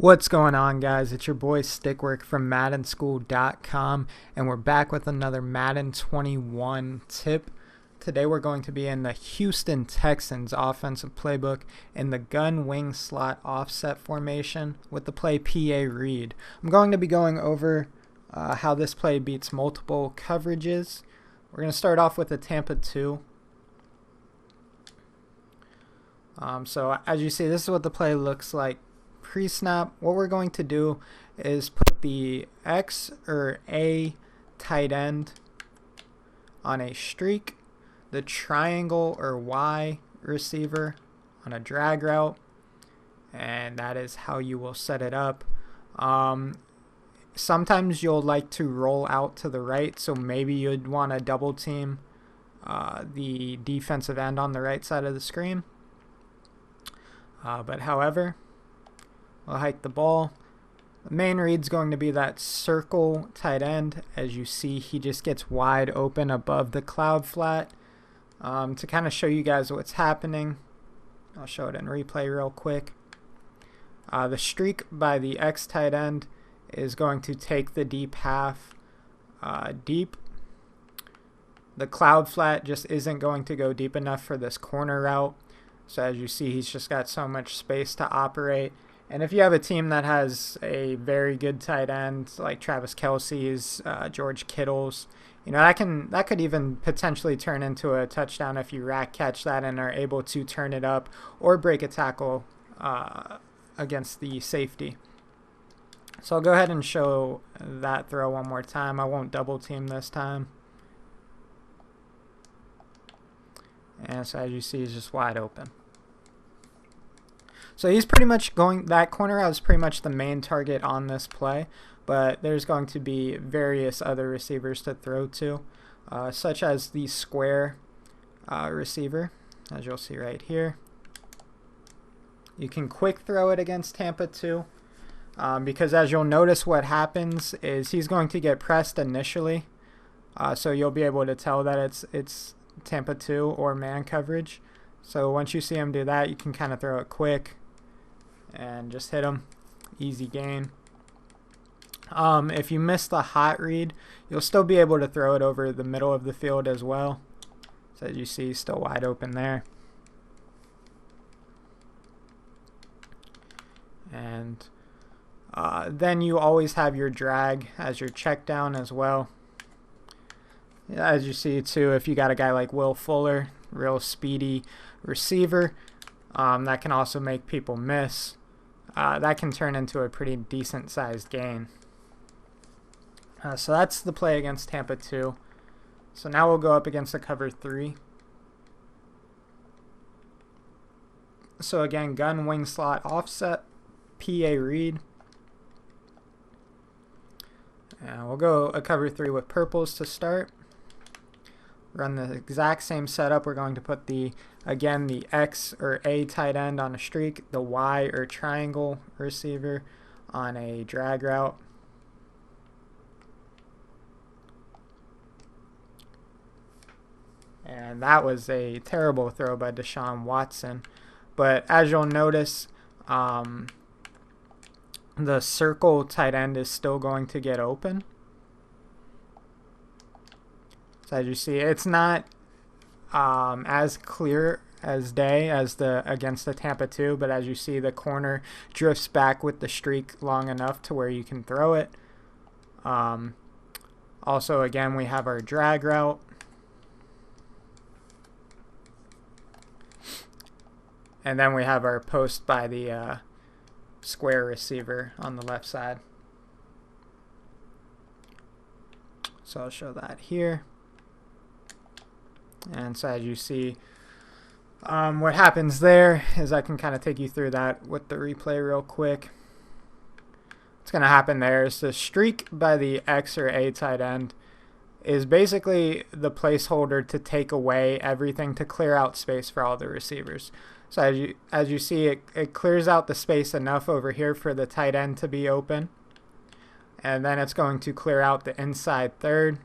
What's going on, guys? It's your boy Stickwork from MaddenSchool.com, and we're back with another Madden 21 tip. Today we're going to be in the Houston Texans offensive playbook in the gun wing slot offset formation with the play PA read. I'm going to be going over how this play beats multiple coverages. We're going to start off with the Tampa 2. So as you see, this is what the play looks like pre-snap. What we're going to do is put the X or A tight end on a streak, the triangle or Y receiver on a drag route, and that is how you will set it up. Sometimes you'll like to roll out to the right, so maybe you'd want to double team the defensive end on the right side of the screen. But however, we'll hike the ball. The main read's going to be that circle tight end. As you see, he just gets wide open above the cloud flat. To kind of show you guys what's happening, I'll show it in replay real quick. The streak by the X tight end is going to take the deep half deep. The cloud flat just isn't going to go deep enough for this corner route. So as you see, he's just got so much space to operate. And if you have a team that has a very good tight end, like Travis Kelce's, George Kittle's, you know, that could even potentially turn into a touchdown if you rack catch that and are able to turn it up or break a tackle against the safety. So I'll go ahead and show that throw one more time. I won't double team this time. And so as you see, he's just wide open. So he's pretty much going, that corner out is pretty much the main target on this play, but there's going to be various other receivers to throw to, such as the square receiver, as you'll see right here. You can quick throw it against Tampa 2, because as you'll notice, what happens is he's going to get pressed initially, so you'll be able to tell that it's Tampa 2 or man coverage. So once you see him do that, you can kind of throw it quick and just hit him. Easy gain. If you miss the hot read, you'll still be able to throw it over the middle of the field as well. So as you see, he's still wide open there. And then you always have your drag as your check down as well. As you see too, if you got a guy like Will Fuller, real speedy receiver, that can also make people miss. That can turn into a pretty decent sized gain. So that's the play against Tampa 2. So now we'll go up against the cover 3. So again, gun wing slot offset, PA read. And we'll go a cover 3 with purples to start. Run the exact same setup. We're going to put the X or A tight end on a streak, the Y or triangle receiver on a drag route. And that was a terrible throw by Deshaun Watson. But as you'll notice, the circle tight end is still going to get open. So as you see, it's not as clear as day as against the Tampa 2, but as you see, the corner drifts back with the streak long enough to where you can throw it. Also, again, we have our drag route. And then we have our post by the square receiver on the left side. So I'll show that here. And so as you see, what happens there is I can kind of take you through that with the replay real quick. What's going to happen there is the streak by the X or A tight end is basically the placeholder to take away everything to clear out space for all the receivers. So as you see, it clears out the space enough over here for the tight end to be open. And then it's going to clear out the inside third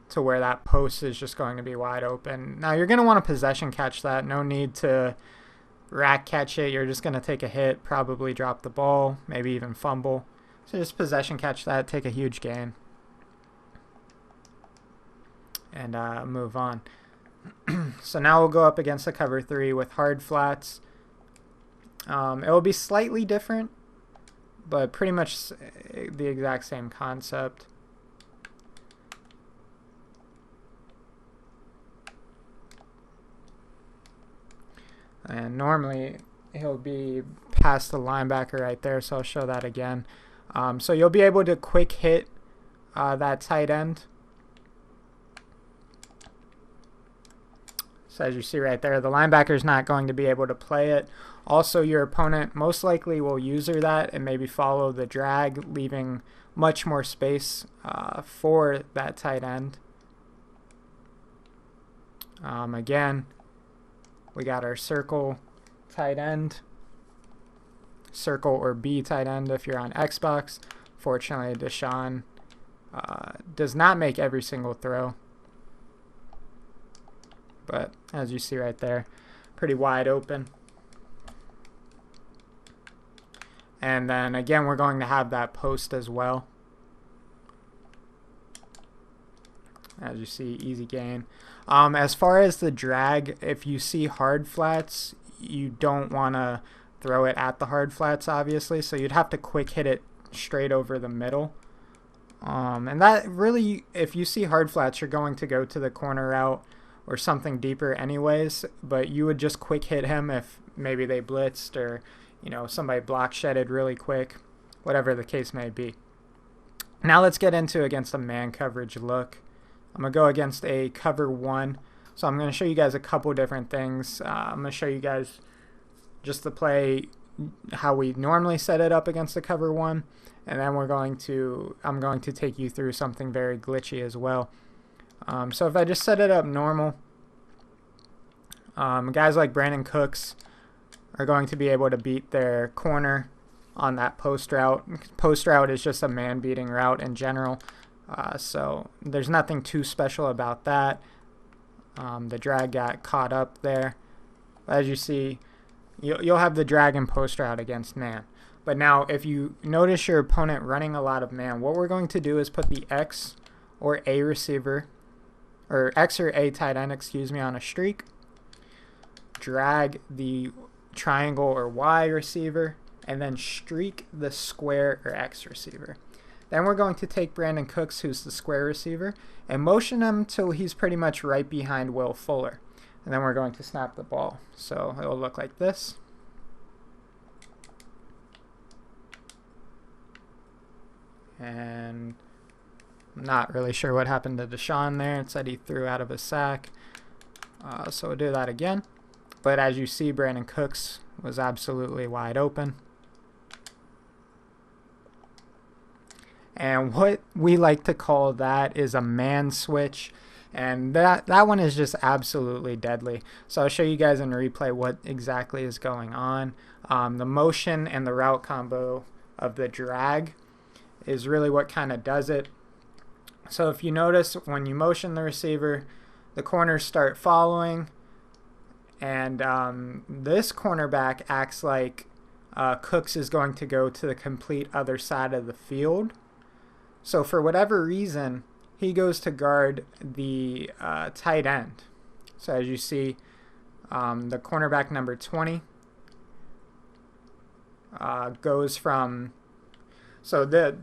to where that post is just going to be wide open. Now you're going to want to possession catch that. No need to rack catch it, you're just going to take a hit, probably drop the ball, maybe even fumble. So just possession catch that, take a huge gain, and move on. So now we'll go up against the cover 3 with hard flats. It will be slightly different, but pretty much the exact same concept. And normally he'll be past the linebacker right there, so I'll show that again. So you'll be able to quick hit that tight end. So as you see right there, the linebacker's not going to be able to play it. Also, your opponent most likely will user that and maybe follow the drag, leaving much more space for that tight end. Again, we got our circle tight end. Circle or B tight end if you're on Xbox. Fortunately, Deshaun does not make every single throw. But as you see right there, pretty wide open. And then again, we're going to have that post as well. As you see, easy gain. As far as the drag, if you see hard flats, you don't want to throw it at the hard flats, obviously. So you'd have to quick hit it straight over the middle. And that really, if you see hard flats, you're going to go to the corner route or something deeper anyways. But you would just quick hit him if maybe they blitzed or, you know, somebody block shedded really quick, whatever the case may be. Now let's get into against a man coverage look. I'm going to go against a cover 1. So I'm going to show you guys a couple different things. I'm going to show you guys just the play, how we normally set it up against the cover 1. And then I'm going to take you through something very glitchy as well. So if I just set it up normal, guys like Brandon Cooks are going to be able to beat their corner on that post route. Post route is just a man beating route in general. So there's nothing too special about that. The drag got caught up there. As you see, you'll have the drag and post route against man. But now if you notice your opponent running a lot of man, what we're going to do is put the X or A receiver, or X or A tight end, excuse me, on a streak. Drag the triangle or Y receiver, and then streak the square or X receiver. Then we're going to take Brandon Cooks, who's the square receiver, and motion him till he's pretty much right behind Will Fuller. And then we're going to snap the ball. So it'll look like this. And I'm not really sure what happened to Deshaun there. It said he threw out of a sack. So we'll do that again. But as you see, Brandon Cooks was absolutely wide open. And what we like to call that is a man switch. And that one is just absolutely deadly. So I'll show you guys in replay what exactly is going on. The motion and the route combo of the drag is really what kind of does it. So if you notice, when you motion the receiver, the corners start following. And this cornerback acts like Cooks is going to go to the complete other side of the field. So for whatever reason, he goes to guard the tight end. So as you see, the cornerback number 20 goes from... So the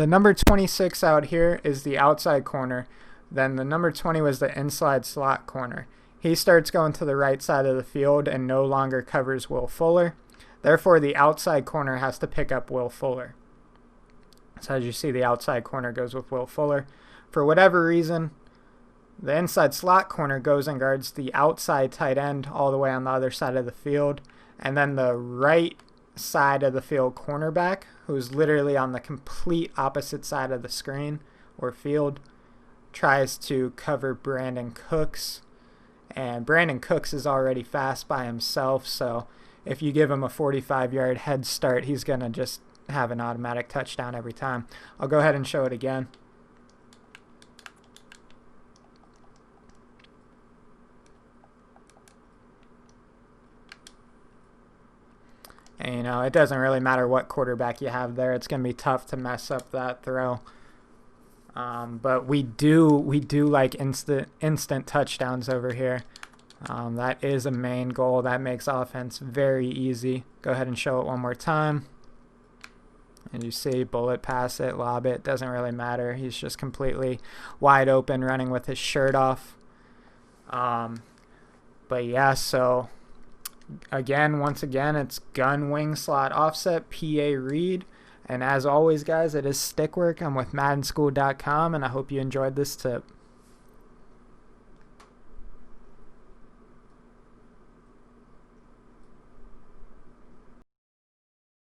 number 26 out here is the outside corner. Then the number 20 was the inside slot corner. He starts going to the right side of the field and no longer covers Will Fuller. Therefore, the outside corner has to pick up Will Fuller. So as you see, the outside corner goes with Will Fuller. For whatever reason, the inside slot corner goes and guards the outside tight end all the way on the other side of the field. And then the right side of the field cornerback, who's literally on the complete opposite side of the screen or field, tries to cover Brandon Cooks. And Brandon Cooks is already fast by himself, so if you give him a 45-yard head start, he's going to just have an automatic touchdown every time. I'll go ahead and show it again. And, you know, it doesn't really matter what quarterback you have there. It's going to be tough to mess up that throw. But we do like instant touchdowns over here. That is a main goal. That makes offense very easy. Go ahead and show it one more time. And you see, bullet pass it, lob it, doesn't really matter. He's just completely wide open running with his shirt off. But yeah, so once again, it's gun, wing, slot, offset, PA, read. And as always, guys, it is stick work. I'm with MaddenSchool.com, and I hope you enjoyed this tip.